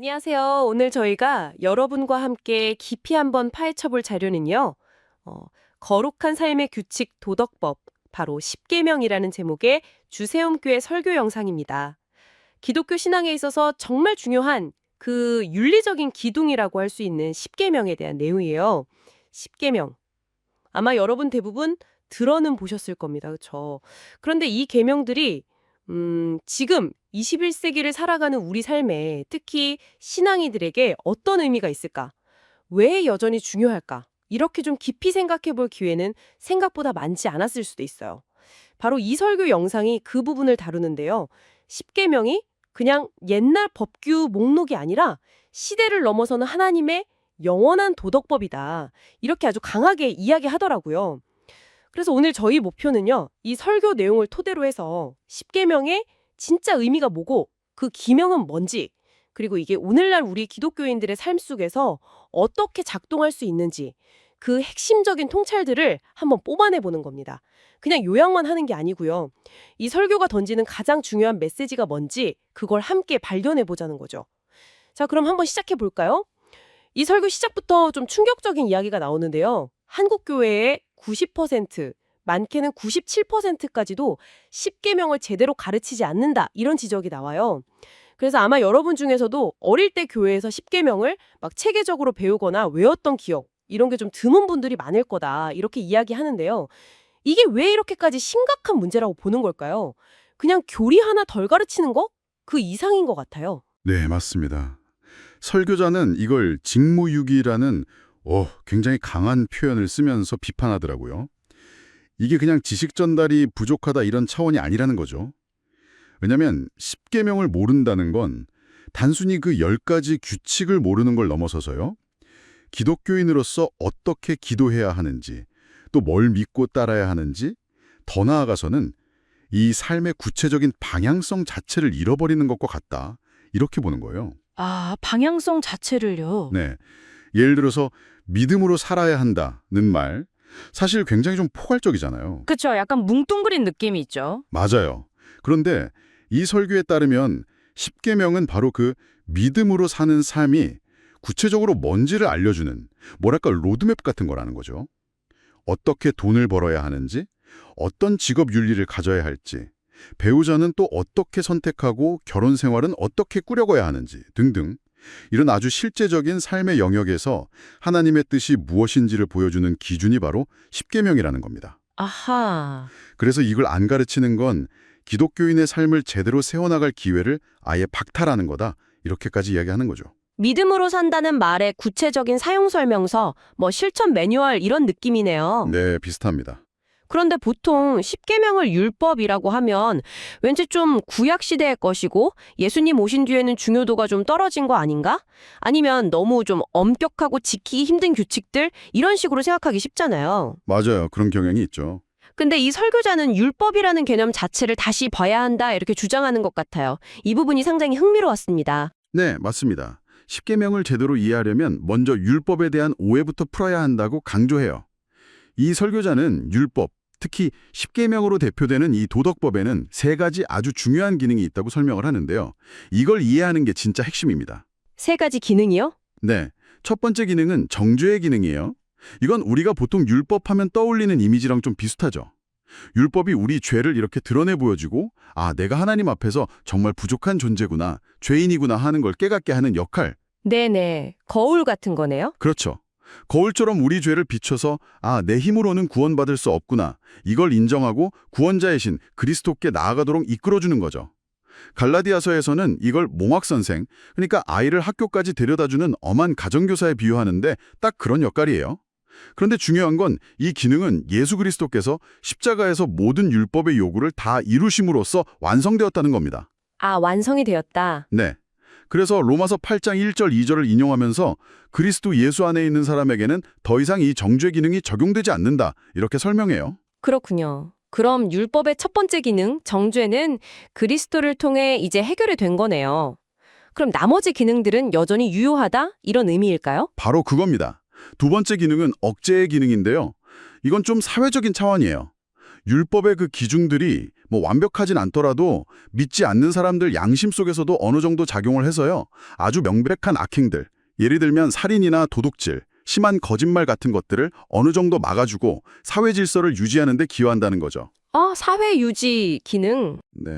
안녕하세요. 오늘 저희가 여러분과 함께 깊이 한번 파헤쳐볼 자료는요. 어, 거룩한 삶의 규칙 도덕법, 바로 십계명이라는 제목의 주세움교회 설교 영상입니다. 기독교 신앙에 있어서 정말 중요한 그 윤리적인 기둥이라고 할 수 있는 십계명에 대한 내용이에요. 십계명. 아마 여러분 대부분 들어는 보셨을 겁니다. 그렇죠? 그런데 이 계명들이 지금 21세기를 살아가는 우리 삶에 특히 신앙이들에게 어떤 의미가 있을까? 왜 여전히 중요할까? 이렇게 좀 깊이 생각해 볼 기회는 생각보다 많지 않았을 수도 있어요. 바로 이 설교 영상이 그 부분을 다루는데요. 십계명이 그냥 옛날 법규 목록이 아니라 시대를 넘어서는 하나님의 영원한 도덕법이다. 이렇게 아주 강하게 이야기하더라고요. 그래서 오늘 저희 목표는요. 이 설교 내용을 토대로 해서 십계명의 진짜 의미가 뭐고 그 기명은 뭔지, 그리고 이게 오늘날 우리 기독교인들의 삶 속에서 어떻게 작동할 수 있는지 그 핵심적인 통찰들을 한번 뽑아내 보는 겁니다. 그냥 요약만 하는 게 아니고요. 이 설교가 던지는 가장 중요한 메시지가 뭔지 그걸 함께 발견해 보자는 거죠. 자, 그럼 한번 시작해 볼까요? 이 설교 시작부터 좀 충격적인 이야기가 나오는데요. 한국 교회의 90%, 많게는 97%까지도 십계명을 제대로 가르치지 않는다. 이런 지적이 나와요. 그래서 아마 여러분 중에서도 어릴 때 교회에서 십계명을 막 체계적으로 배우거나 외웠던 기억, 이런 게 좀 드문 분들이 많을 거다. 이렇게 이야기하는데요. 이게 왜 이렇게까지 심각한 문제라고 보는 걸까요? 그냥 교리 하나 덜 가르치는 거? 그 이상인 것 같아요. 네, 맞습니다. 설교자는 이걸 직무유기라는 굉장히 강한 표현을 쓰면서 비판하더라고요. 이게 그냥 지식 전달이 부족하다 이런 차원이 아니라는 거죠. 왜냐하면 십계명을 모른다는 건 단순히 그 10가지 규칙을 모르는 걸 넘어서서요. 기독교인으로서 어떻게 기도해야 하는지, 또 뭘 믿고 따라야 하는지, 더 나아가서는 이 삶의 구체적인 방향성 자체를 잃어버리는 것과 같다. 이렇게 보는 거예요. 아, 방향성 자체를요. 네. 예를 들어서 믿음으로 살아야 한다는 말, 사실 굉장히 좀 포괄적이잖아요. 그쵸. 약간 뭉뚱그린 느낌이 있죠. 맞아요. 그런데 이 설교에 따르면 십계명은 바로 그 믿음으로 사는 삶이 구체적으로 뭔지를 알려주는 뭐랄까 로드맵 같은 거라는 거죠. 어떻게 돈을 벌어야 하는지, 어떤 직업 윤리를 가져야 할지, 배우자는 또 어떻게 선택하고 결혼 생활은 어떻게 꾸려가야 하는지 등등 이런 아주 실제적인 삶의 영역에서 하나님의 뜻이 무엇인지를 보여주는 기준이 바로 십계명이라는 겁니다. 아하. 그래서 이걸 안 가르치는 건 기독교인의 삶을 제대로 세워나갈 기회를 아예 박탈하는 거다. 이렇게까지 이야기하는 거죠. 믿음으로 산다는 말의 구체적인 사용 설명서, 실천 매뉴얼 이런 느낌이네요. 네, 비슷합니다. 그런데 보통 십계명을 율법이라고 하면 왠지 좀 구약 시대의 것이고 예수님 오신 뒤에는 중요도가 좀 떨어진 거 아닌가? 아니면 너무 좀 엄격하고 지키기 힘든 규칙들 이런 식으로 생각하기 쉽잖아요. 맞아요. 그런 경향이 있죠. 근데 이 설교자는 율법이라는 개념 자체를 다시 봐야 한다 이렇게 주장하는 것 같아요. 이 부분이 상당히 흥미로웠습니다. 네, 맞습니다. 십계명을 제대로 이해하려면 먼저 율법에 대한 오해부터 풀어야 한다고 강조해요. 이 설교자는 율법, 특히 십계명으로 대표되는 이 도덕법에는 3가지 아주 중요한 기능이 있다고 설명을 하는데요. 이걸 이해하는 게 진짜 핵심입니다. 3가지 기능이요? 네, 첫 번째 기능은 정죄의 기능이에요. 이건 우리가 보통 율법하면 떠올리는 이미지랑 좀 비슷하죠. 율법이 우리 죄를 이렇게 드러내 보여주고 내가 하나님 앞에서 정말 부족한 존재구나, 죄인이구나 하는 걸 깨닫게 하는 역할. 네네. 거울 같은 거네요. 그렇죠. 거울처럼 우리 죄를 비춰서 내 힘으로는 구원받을 수 없구나. 이걸 인정하고 구원자의 신 그리스도께 나아가도록 이끌어주는 거죠. 갈라디아서에서는 이걸 몽학선생, 그러니까 아이를 학교까지 데려다주는 엄한 가정교사에 비유하는데 딱 그런 역할이에요. 그런데 중요한 건 이 기능은 예수 그리스도께서 십자가에서 모든 율법의 요구를 다 이루심으로써 완성되었다는 겁니다. 아, 완성이 되었다. 네. 그래서 로마서 8장 1절 2절을 인용하면서 그리스도 예수 안에 있는 사람에게는 더 이상 이 정죄 기능이 적용되지 않는다. 이렇게 설명해요. 그렇군요. 그럼 율법의 첫 번째 기능, 정죄는 그리스도를 통해 이제 해결이 된 거네요. 그럼 나머지 기능들은 여전히 유효하다? 이런 의미일까요? 바로 그겁니다. 두 번째 기능은 억제의 기능인데요. 이건 좀 사회적인 차원이에요. 율법의 그 기준들이 뭐 완벽하진 않더라도 믿지 않는 사람들 양심 속에서도 어느 정도 작용을 해서요. 아주 명백한 악행들, 예를 들면 살인이나 도둑질, 심한 거짓말 같은 것들을 어느 정도 막아주고 사회 질서를 유지하는 데 기여한다는 거죠. 사회 유지 기능. 네.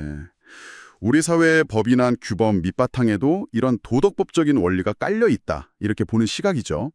우리 사회의 법이나 규범 밑바탕에도 이런 도덕법적인 원리가 깔려 있다. 이렇게 보는 시각이죠.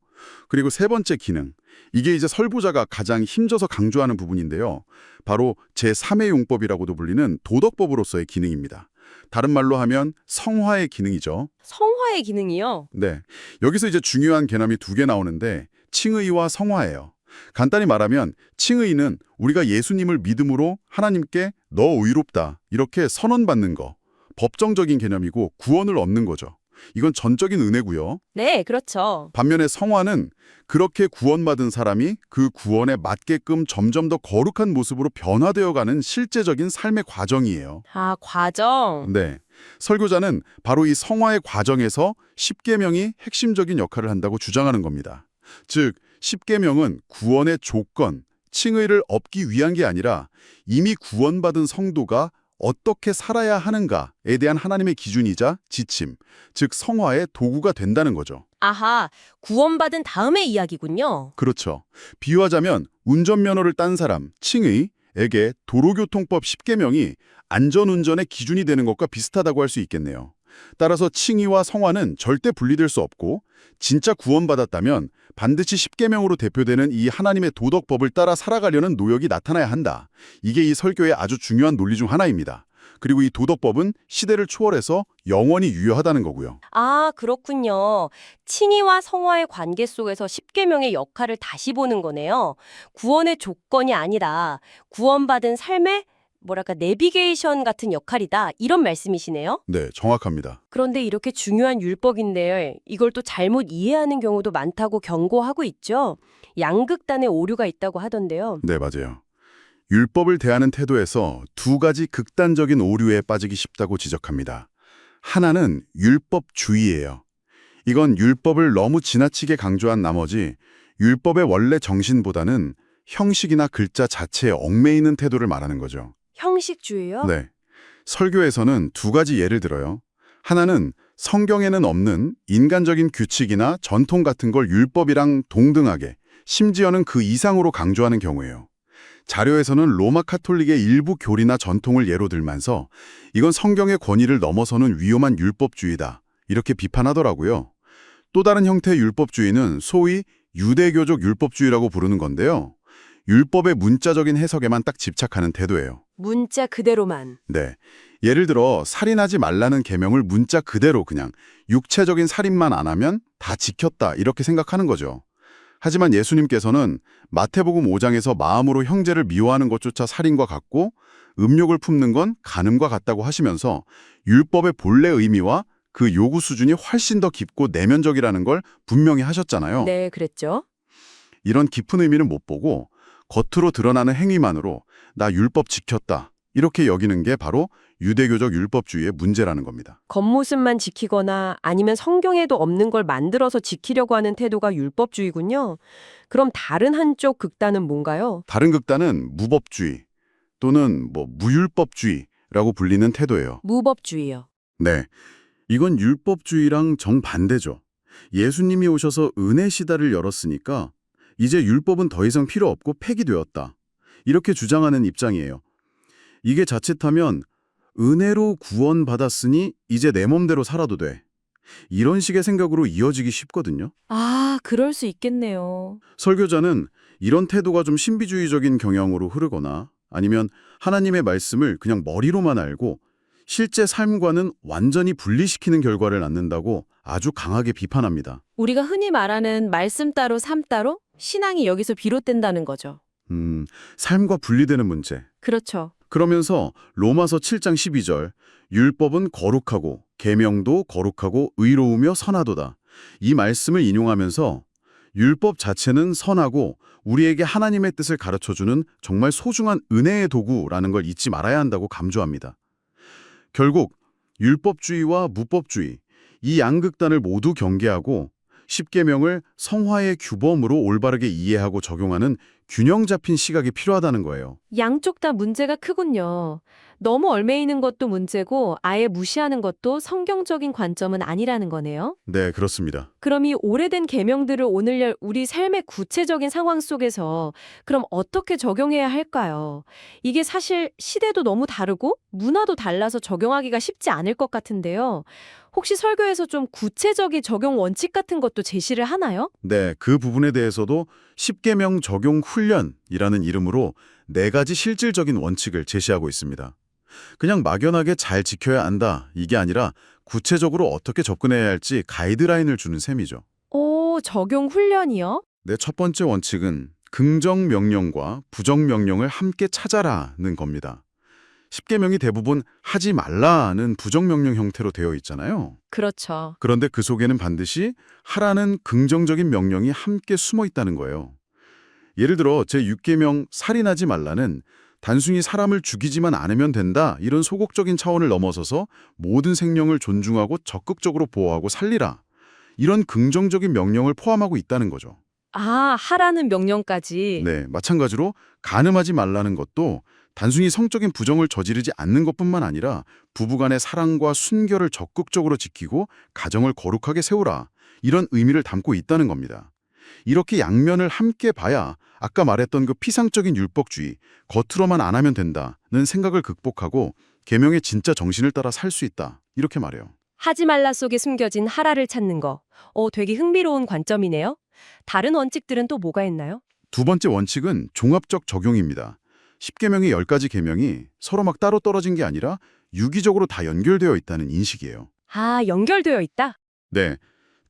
그리고 세 번째 기능. 이게 이제 설부자가 가장 힘줘서 강조하는 부분인데요. 바로 제3의 용법이라고도 불리는 도덕법으로서의 기능입니다. 다른 말로 하면 성화의 기능이죠. 성화의 기능이요. 네. 여기서 이제 중요한 개념이 두 개 나오는데 칭의와 성화예요. 간단히 말하면 칭의는 우리가 예수님을 믿음으로 하나님께 너 의롭다 이렇게 선언받는 거, 법정적인 개념이고 구원을 얻는 거죠. 이건 전적인 은혜고요. 네, 그렇죠. 반면에 성화는 그렇게 구원받은 사람이 그 구원에 맞게끔 점점 더 거룩한 모습으로 변화되어가는 실제적인 삶의 과정이에요. 과정. 네. 설교자는 바로 이 성화의 과정에서 십계명이 핵심적인 역할을 한다고 주장하는 겁니다. 즉, 십계명은 구원의 조건, 칭의를 얻기 위한 게 아니라 이미 구원받은 성도가 어떻게 살아야 하는가에 대한 하나님의 기준이자 지침, 즉 성화의 도구가 된다는 거죠. 아하, 구원받은 다음의 이야기군요. 그렇죠. 비유하자면 운전면허를 딴 사람, 칭의에게 도로교통법 10계명이 안전운전의 기준이 되는 것과 비슷하다고 할 수 있겠네요. 따라서 칭의와 성화는 절대 분리될 수 없고 진짜 구원받았다면 반드시 10계명으로 대표되는 이 하나님의 도덕법을 따라 살아가려는 노력이 나타나야 한다. 이게 이 설교의 아주 중요한 논리 중 하나입니다. 그리고 이 도덕법은 시대를 초월해서 영원히 유효하다는 거고요. 그렇군요. 칭의와 성화의 관계 속에서 십계명의 역할을 다시 보는 거네요. 구원의 조건이 아니라 구원받은 삶의 내비게이션 같은 역할이다. 이런 말씀이시네요. 네, 정확합니다. 그런데 이렇게 중요한 율법인데 이걸 또 잘못 이해하는 경우도 많다고 경고하고 있죠. 양극단의 오류가 있다고 하던데요. 네, 맞아요. 율법을 대하는 태도에서 두 가지 극단적인 오류에 빠지기 쉽다고 지적합니다. 하나는 율법주의예요. 이건 율법을 너무 지나치게 강조한 나머지 율법의 원래 정신보다는 형식이나 글자 자체에 얽매이는 태도를 말하는 거죠. 형식주의요? 네. 설교에서는 두 가지 예를 들어요. 하나는 성경에는 없는 인간적인 규칙이나 전통 같은 걸 율법이랑 동등하게, 심지어는 그 이상으로 강조하는 경우예요. 자료에서는 로마 카톨릭의 일부 교리나 전통을 예로 들면서 이건 성경의 권위를 넘어서는 위험한 율법주의다. 이렇게 비판하더라고요. 또 다른 형태의 율법주의는 소위 유대교적 율법주의라고 부르는 건데요. 율법의 문자적인 해석에만 딱 집착하는 태도예요. 문자 그대로만. 네. 예를 들어 살인하지 말라는 계명을 문자 그대로 그냥 육체적인 살인만 안 하면 다 지켰다 이렇게 생각하는 거죠. 하지만 예수님께서는 마태복음 5장에서 마음으로 형제를 미워하는 것조차 살인과 같고 음욕을 품는 건 간음과 같다고 하시면서 율법의 본래 의미와 그 요구 수준이 훨씬 더 깊고 내면적이라는 걸 분명히 하셨잖아요. 네, 그랬죠. 이런 깊은 의미를 못 보고 겉으로 드러나는 행위만으로 나 율법 지켰다 이렇게 여기는 게 바로 유대교적 율법주의의 문제라는 겁니다. 겉모습만 지키거나 아니면 성경에도 없는 걸 만들어서 지키려고 하는 태도가 율법주의군요. 그럼 다른 한쪽 극단은 뭔가요? 다른 극단은 무법주의 또는 무율법주의라고 불리는 태도예요. 무법주의요. 네, 이건 율법주의랑 정반대죠. 예수님이 오셔서 은혜 시다를 열었으니까 이제 율법은 더 이상 필요 없고 폐기되었다. 이렇게 주장하는 입장이에요. 이게 자칫하면 은혜로 구원받았으니 이제 내 맘대로 살아도 돼. 이런 식의 생각으로 이어지기 쉽거든요. 그럴 수 있겠네요. 설교자는 이런 태도가 좀 신비주의적인 경향으로 흐르거나 아니면 하나님의 말씀을 그냥 머리로만 알고 실제 삶과는 완전히 분리시키는 결과를 낳는다고 아주 강하게 비판합니다. 우리가 흔히 말하는 말씀 따로 삶 따로 신앙이 여기서 비롯된다는 거죠. 삶과 분리되는 문제. 그렇죠. 그러면서 로마서 7장 12절 율법은 거룩하고 계명도 거룩하고 의로우며 선하도다. 이 말씀을 인용하면서 율법 자체는 선하고 우리에게 하나님의 뜻을 가르쳐주는 정말 소중한 은혜의 도구라는 걸 잊지 말아야 한다고 강조합니다. 결국 율법주의와 무법주의 이 양극단을 모두 경계하고 십계명을 성화의 규범으로 올바르게 이해하고 적용하는 균형 잡힌 시각이 필요하다는 거예요. 양쪽 다 문제가 크군요. 너무 얽매이는 것도 문제고 아예 무시하는 것도 성경적인 관점은 아니라는 거네요. 네, 그렇습니다. 그럼 이 오래된 계명들을 오늘 우리 삶의 구체적인 상황 속에서 그럼 어떻게 적용해야 할까요? 이게 사실 시대도 너무 다르고 문화도 달라서 적용하기가 쉽지 않을 것 같은데요. 혹시 설교에서 좀 구체적인 적용 원칙 같은 것도 제시를 하나요? 네, 그 부분에 대해서도 10계명 적용 훈련이라는 이름으로 4가지 실질적인 원칙을 제시하고 있습니다. 그냥 막연하게 잘 지켜야 한다, 이게 아니라 구체적으로 어떻게 접근해야 할지 가이드라인을 주는 셈이죠. 오, 적용 훈련이요? 네, 첫 번째 원칙은 긍정 명령과 부정 명령을 함께 찾아라는 겁니다. 10계명이 대부분 하지 말라는 부정 명령 형태로 되어 있잖아요. 그렇죠. 그런데 그 속에는 반드시 하라는 긍정적인 명령이 함께 숨어 있다는 거예요. 예를 들어 제6계명 살인하지 말라는 단순히 사람을 죽이지만 않으면 된다, 이런 소극적인 차원을 넘어서서 모든 생명을 존중하고 적극적으로 보호하고 살리라, 이런 긍정적인 명령을 포함하고 있다는 거죠. 아, 하라는 명령까지. 네, 마찬가지로 간음하지 말라는 것도 단순히 성적인 부정을 저지르지 않는 것뿐만 아니라 부부간의 사랑과 순결을 적극적으로 지키고 가정을 거룩하게 세우라, 이런 의미를 담고 있다는 겁니다. 이렇게 양면을 함께 봐야 아까 말했던 그 피상적인 율법주의, 겉으로만 안 하면 된다는 생각을 극복하고 계명의 진짜 정신을 따라 살 수 있다, 이렇게 말해요. 하지 말라 속에 숨겨진 하라를 찾는 거. 되게 흥미로운 관점이네요. 다른 원칙들은 또 뭐가 있나요? 두 번째 원칙은 종합적 적용입니다. 10계명의 10가지 계명이 서로 막 따로 떨어진 게 아니라 유기적으로 다 연결되어 있다는 인식이에요. 아, 연결되어 있다? 네,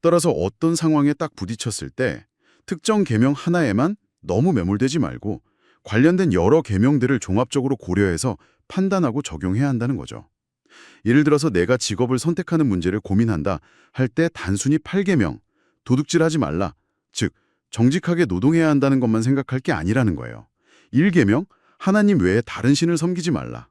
따라서 어떤 상황에 딱 부딪혔을 때 특정 계명 하나에만 너무 매몰되지 말고 관련된 여러 계명들을 종합적으로 고려해서 판단하고 적용해야 한다는 거죠. 예를 들어서 내가 직업을 선택하는 문제를 고민한다 할 때 단순히 8계명, 도둑질하지 말라, 즉 정직하게 노동해야 한다는 것만 생각할 게 아니라는 거예요. 1계명, 하나님 외에 다른 신을 섬기지 말라.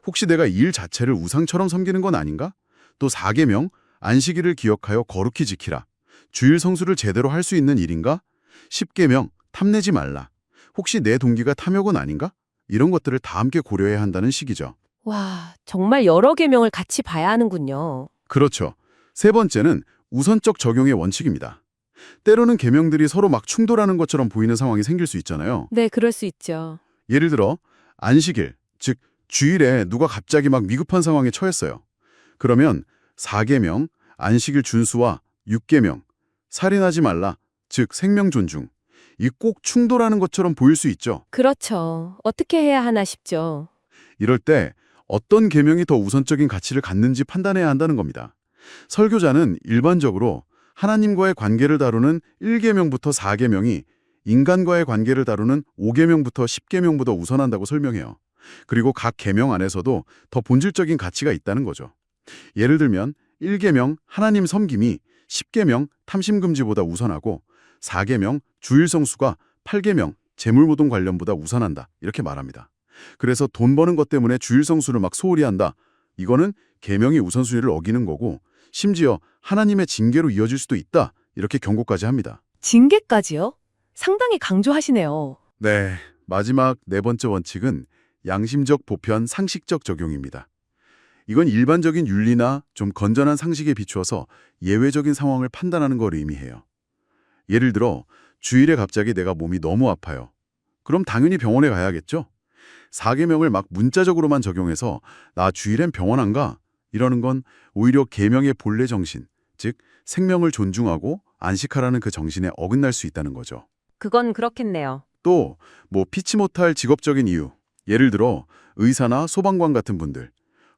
혹시 내가 일 자체를 우상처럼 섬기는 건 아닌가? 또 4계명, 안식일을 기억하여 거룩히 지키라. 주일 성수를 제대로 할 수 있는 일인가? 10계명, 탐내지 말라. 혹시 내 동기가 탐욕은 아닌가? 이런 것들을 다 함께 고려해야 한다는 식이죠. 와, 정말 여러 계명을 같이 봐야 하는군요. 그렇죠. 세 번째는 우선적 적용의 원칙입니다. 때로는 계명들이 서로 막 충돌하는 것처럼 보이는 상황이 생길 수 있잖아요. 네, 그럴 수 있죠. 예를 들어 안식일, 즉 주일에 누가 갑자기 막 위급한 상황에 처했어요. 그러면 4계명, 안식일 준수와 6계명, 살인하지 말라, 즉 생명 존중, 이 꼭 충돌하는 것처럼 보일 수 있죠. 그렇죠. 어떻게 해야 하나 싶죠. 이럴 때 어떤 계명이 더 우선적인 가치를 갖는지 판단해야 한다는 겁니다. 설교자는 일반적으로 하나님과의 관계를 다루는 1계명부터 4계명이 인간과의 관계를 다루는 5계명부터 10계명보다 우선한다고 설명해요. 그리고 각 계명 안에서도 더 본질적인 가치가 있다는 거죠. 예를 들면 1계명 하나님 섬김이 10계명 탐심금지보다 우선하고 4계명 주일 성수가 8계명 재물노동 관련보다 우선한다, 이렇게 말합니다. 그래서 돈 버는 것 때문에 주일 성수를 막 소홀히 한다, 이거는 계명의 우선순위를 어기는 거고 심지어 하나님의 징계로 이어질 수도 있다, 이렇게 경고까지 합니다. 징계까지요? 상당히 강조하시네요. 네, 마지막 네 번째 원칙은 양심적 보편 상식적 적용입니다. 이건 일반적인 윤리나 좀 건전한 상식에 비추어서 예외적인 상황을 판단하는 걸 의미해요. 예를 들어 주일에 갑자기 내가 몸이 너무 아파요. 그럼 당연히 병원에 가야겠죠? 4계명을 막 문자적으로만 적용해서 나 주일엔 병원 안 가, 이러는 건 오히려 계명의 본래 정신, 즉 생명을 존중하고 안식하라는 그 정신에 어긋날 수 있다는 거죠. 그건 그렇겠네요. 또 피치 못할 직업적인 이유, 예를 들어 의사나 소방관 같은 분들,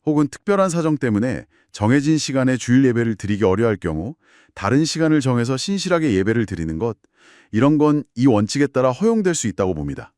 혹은 특별한 사정 때문에 정해진 시간에 주일 예배를 드리기 어려워할 경우 다른 시간을 정해서 신실하게 예배를 드리는 것, 이런 건 이 원칙에 따라 허용될 수 있다고 봅니다.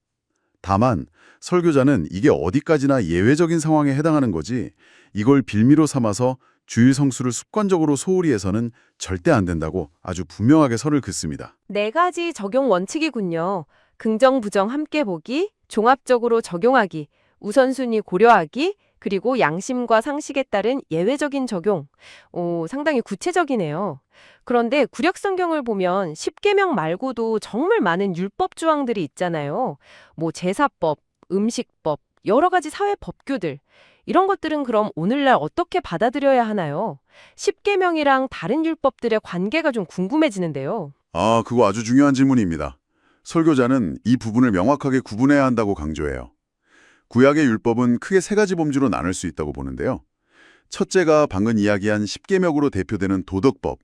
다만 설교자는 이게 어디까지나 예외적인 상황에 해당하는 거지 이걸 빌미로 삼아서 주일 성수를 습관적으로 소홀히 해서는 절대 안 된다고 아주 분명하게 선을 긋습니다. 4가지 적용 원칙이군요. 긍정, 부정 함께 보기, 종합적으로 적용하기, 우선순위 고려하기, 그리고 양심과 상식에 따른 예외적인 적용. 오, 상당히 구체적이네요. 그런데 구약 성경을 보면 십계명 말고도 정말 많은 율법 조항들이 있잖아요. 뭐 제사법, 음식법, 여러 가지 사회 법규들. 이런 것들은 그럼 오늘날 어떻게 받아들여야 하나요? 십계명이랑 다른 율법들의 관계가 좀 궁금해지는데요. 아, 그거 아주 중요한 질문입니다. 설교자는 이 부분을 명확하게 구분해야 한다고 강조해요. 구약의 율법은 크게 세 가지 범주로 나눌 수 있다고 보는데요. 첫째가 방금 이야기한 십계명으로 대표되는 도덕법,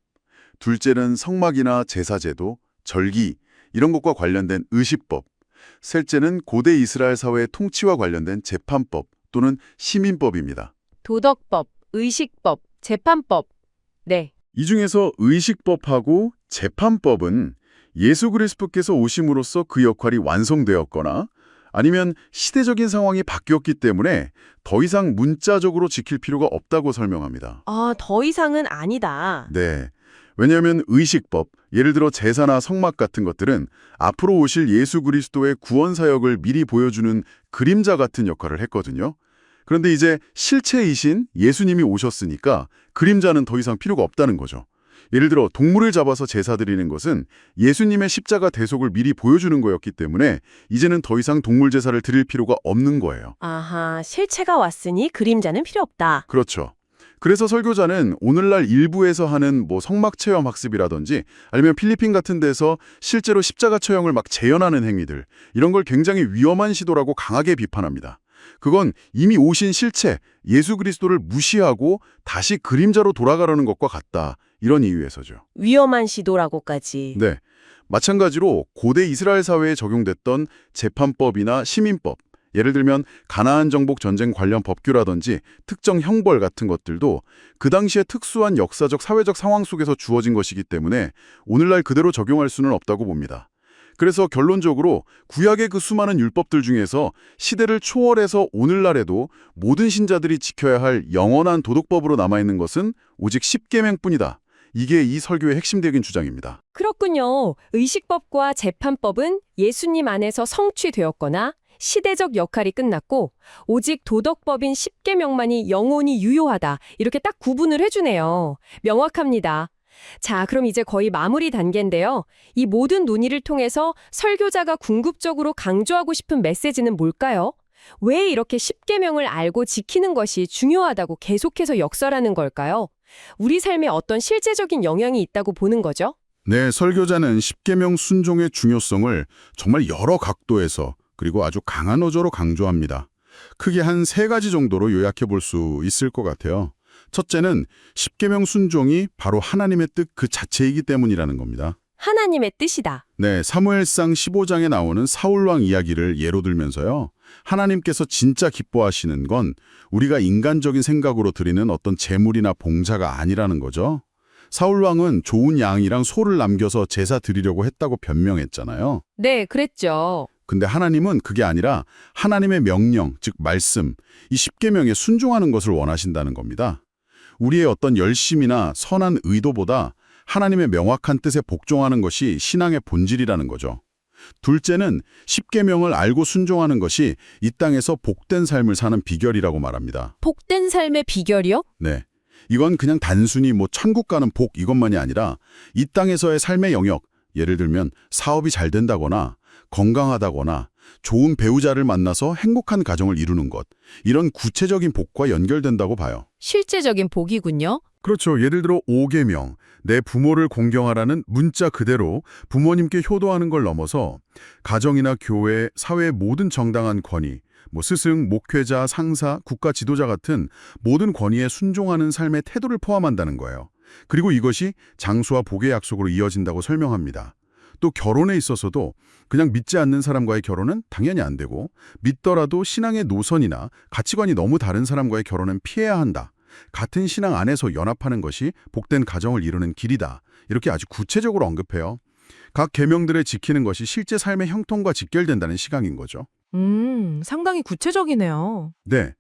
둘째는 성막이나 제사제도, 절기 이런 것과 관련된 의식법, 셋째는 고대 이스라엘 사회의 통치와 관련된 재판법 또는 시민법입니다. 도덕법, 의식법, 재판법. 네. 이 중에서 의식법하고 재판법은 예수 그리스도께서 오심으로써 그 역할이 완성되었거나 아니면 시대적인 상황이 바뀌었기 때문에 더 이상 문자적으로 지킬 필요가 없다고 설명합니다. 아, 더 이상은 아니다. 네. 왜냐하면 의식법, 예를 들어 제사나 성막 같은 것들은 앞으로 오실 예수 그리스도의 구원 사역을 미리 보여주는 그림자 같은 역할을 했거든요. 그런데 이제 실체이신 예수님이 오셨으니까 그림자는 더 이상 필요가 없다는 거죠. 예를 들어 동물을 잡아서 제사 드리는 것은 예수님의 십자가 대속을 미리 보여주는 거였기 때문에 이제는 더 이상 동물 제사를 드릴 필요가 없는 거예요. 아하, 실체가 왔으니 그림자는 필요 없다. 그렇죠. 그래서 설교자는 오늘날 일부에서 하는 성막 체험 학습이라든지 아니면 필리핀 같은 데서 실제로 십자가 처형을 막 재현하는 행위들, 이런 걸 굉장히 위험한 시도라고 강하게 비판합니다. 그건 이미 오신 실체, 예수 그리스도를 무시하고 다시 그림자로 돌아가려는 것과 같다. 이런 이유에서죠. 위험한 시도라고까지. 네. 마찬가지로 고대 이스라엘 사회에 적용됐던 재판법이나 시민법, 예를 들면 가나안 정복 전쟁 관련 법규라든지 특정 형벌 같은 것들도 그 당시에 특수한 역사적 사회적 상황 속에서 주어진 것이기 때문에 오늘날 그대로 적용할 수는 없다고 봅니다. 그래서 결론적으로 구약의 그 수많은 율법들 중에서 시대를 초월해서 오늘날에도 모든 신자들이 지켜야 할 영원한 도덕법으로 남아있는 것은 오직 십계명뿐이다. 이게 이 설교의 핵심적인 주장입니다. 그렇군요. 의식법과 재판법은 예수님 안에서 성취되었거나 시대적 역할이 끝났고 오직 도덕법인 십계명만이 영원히 유효하다. 이렇게 딱 구분을 해주네요. 명확합니다. 자, 그럼 이제 거의 마무리 단계인데요. 이 모든 논의를 통해서 설교자가 궁극적으로 강조하고 싶은 메시지는 뭘까요? 왜 이렇게 십계명을 알고 지키는 것이 중요하다고 계속해서 역설하는 걸까요? 우리 삶에 어떤 실제적인 영향이 있다고 보는 거죠? 네, 설교자는 십계명 순종의 중요성을 정말 여러 각도에서 그리고 아주 강한 어조로 강조합니다. 크게 한 세 가지 정도로 요약해 볼 수 있을 것 같아요. 첫째는 십계명 순종이 바로 하나님의 뜻 그 자체이기 때문이라는 겁니다. 하나님의 뜻이다. 네, 사무엘상 15장에 나오는 사울왕 이야기를 예로 들면서요. 하나님께서 진짜 기뻐하시는 건 우리가 인간적인 생각으로 드리는 어떤 제물이나 봉자가 아니라는 거죠. 사울왕은 좋은 양이랑 소를 남겨서 제사 드리려고 했다고 변명했잖아요. 네, 그랬죠. 근데 하나님은 그게 아니라 하나님의 명령, 즉 말씀, 이 십계명에 순종하는 것을 원하신다는 겁니다. 우리의 어떤 열심이나 선한 의도보다 하나님의 명확한 뜻에 복종하는 것이 신앙의 본질이라는 거죠. 둘째는 십계명을 알고 순종하는 것이 이 땅에서 복된 삶을 사는 비결이라고 말합니다. 복된 삶의 비결이요? 네. 이건 그냥 단순히 천국 가는 복 이것만이 아니라 이 땅에서의 삶의 영역, 예를 들면 사업이 잘 된다거나 건강하다거나 좋은 배우자를 만나서 행복한 가정을 이루는 것, 이런 구체적인 복과 연결된다고 봐요. 실제적인 복이군요. 그렇죠. 예를 들어 5계명, 내 부모를 공경하라는 문자 그대로 부모님께 효도하는 걸 넘어서 가정이나 교회, 사회의 모든 정당한 권위, 스승, 목회자, 상사, 국가 지도자 같은 모든 권위에 순종하는 삶의 태도를 포함한다는 거예요. 그리고 이것이 장수와 복의 약속으로 이어진다고 설명합니다. 또 결혼에 있어서도 그냥 믿지 않는 사람과의 결혼은 당연히 안 되고 믿더라도 신앙의 노선이나 가치관이 너무 다른 사람과의 결혼은 피해야 한다. 같은 신앙 안에서 연합하는 것이 복된 가정을 이루는 길이다. 이렇게 아주 구체적으로 언급해요. 각 계명들을 지키는 것이 실제 삶의 형통과 직결된다는 시각인 거죠. 상당히 구체적이네요. 네.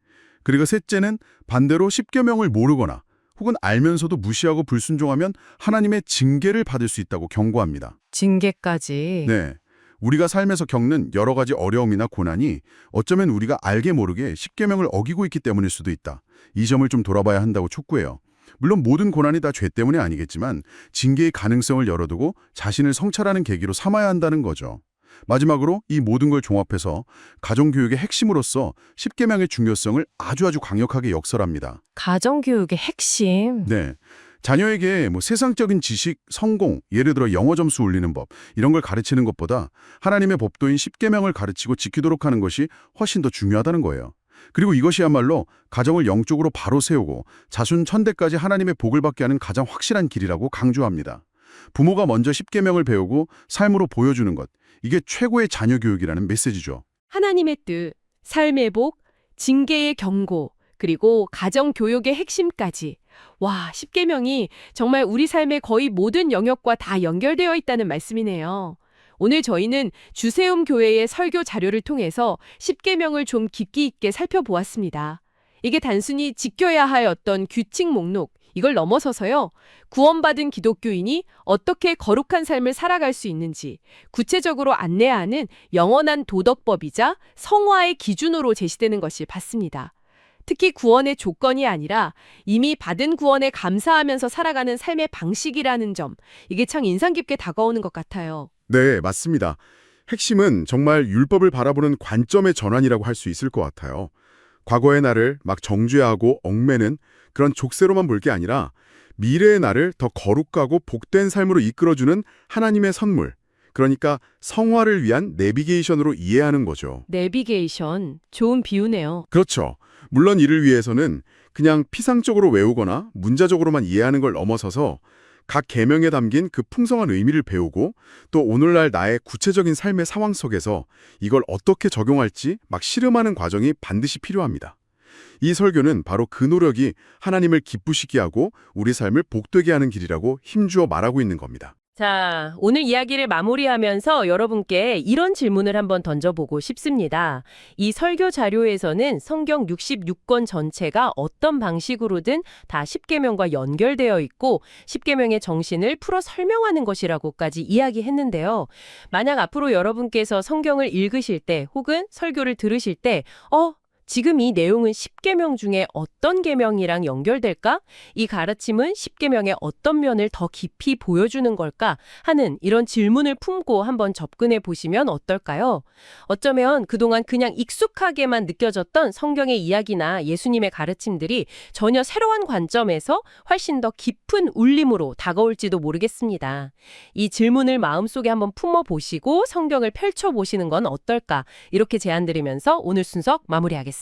그리고 셋째는 반대로 십계명을 모르거나 혹은 알면서도 무시하고 불순종하면 하나님의 징계를 받을 수 있다고 경고합니다. 징계까지. 네. 우리가 삶에서 겪는 여러 가지 어려움이나 고난이 어쩌면 우리가 알게 모르게 십계명을 어기고 있기 때문일 수도 있다. 이 점을 좀 돌아봐야 한다고 촉구해요. 물론 모든 고난이 다 죄 때문이 아니겠지만 징계의 가능성을 열어두고 자신을 성찰하는 계기로 삼아야 한다는 거죠. 마지막으로 이 모든 걸 종합해서 가정교육의 핵심으로서 십계명의 중요성을 아주 강력하게 역설합니다. 가정교육의 핵심. 네. 자녀에게 세상적인 지식, 성공, 예를 들어 영어 점수 올리는 법 이런 걸 가르치는 것보다 하나님의 법도인 십계명을 가르치고 지키도록 하는 것이 훨씬 더 중요하다는 거예요. 그리고 이것이야말로 가정을 영적으로 바로 세우고 자손천대까지 하나님의 복을 받게 하는 가장 확실한 길이라고 강조합니다. 부모가 먼저 십계명을 배우고 삶으로 보여주는 것, 이게 최고의 자녀 교육이라는 메시지죠. 하나님의 뜻, 삶의 복, 징계의 경고, 그리고 가정교육의 핵심까지. 와, 십계명이 정말 우리 삶의 거의 모든 영역과 다 연결되어 있다는 말씀이네요. 오늘 저희는 주세움 교회의 설교 자료를 통해서 십계명을 좀 깊이 있게 살펴보았습니다. 이게 단순히 지켜야 할 어떤 규칙 목록, 이걸 넘어서서요, 구원받은 기독교인이 어떻게 거룩한 삶을 살아갈 수 있는지 구체적으로 안내하는 영원한 도덕법이자 성화의 기준으로 제시되는 것을 봤습니다. 특히 구원의 조건이 아니라 이미 받은 구원에 감사하면서 살아가는 삶의 방식이라는 점, 이게 참 인상 깊게 다가오는 것 같아요. 네, 맞습니다. 핵심은 정말 율법을 바라보는 관점의 전환이라고 할 수 있을 것 같아요. 과거의 나를 막 정죄하고 얽매는 그런 족쇄로만 볼 게 아니라 미래의 나를 더 거룩하고 복된 삶으로 이끌어주는 하나님의 선물, 그러니까 성화를 위한 내비게이션으로 이해하는 거죠. 내비게이션, 좋은 비유네요. 그렇죠. 물론 이를 위해서는 그냥 피상적으로 외우거나 문자적으로만 이해하는 걸 넘어서서 각 계명에 담긴 그 풍성한 의미를 배우고 또 오늘날 나의 구체적인 삶의 상황 속에서 이걸 어떻게 적용할지 막 실험하는 과정이 반드시 필요합니다. 이 설교는 바로 그 노력이 하나님을 기쁘시게 하고 우리 삶을 복되게 하는 길이라고 힘주어 말하고 있는 겁니다. 자, 오늘 이야기를 마무리하면서 여러분께 이런 질문을 한번 던져보고 싶습니다. 이 설교 자료에서는 성경 66권 전체가 어떤 방식으로든 다 십계명과 연결되어 있고 십계명의 정신을 풀어 설명하는 것이라고까지 이야기했는데요. 만약 앞으로 여러분께서 성경을 읽으실 때 혹은 설교를 들으실 때 지금 이 내용은 십계명 중에 어떤 계명이랑 연결될까? 이 가르침은 십계명의 어떤 면을 더 깊이 보여주는 걸까? 하는 이런 질문을 품고 한번 접근해 보시면 어떨까요? 어쩌면 그동안 그냥 익숙하게만 느껴졌던 성경의 이야기나 예수님의 가르침들이 전혀 새로운 관점에서 훨씬 더 깊은 울림으로 다가올지도 모르겠습니다. 이 질문을 마음속에 한번 품어보시고 성경을 펼쳐보시는 건 어떨까? 이렇게 제안드리면서 오늘 순서 마무리하겠습니다.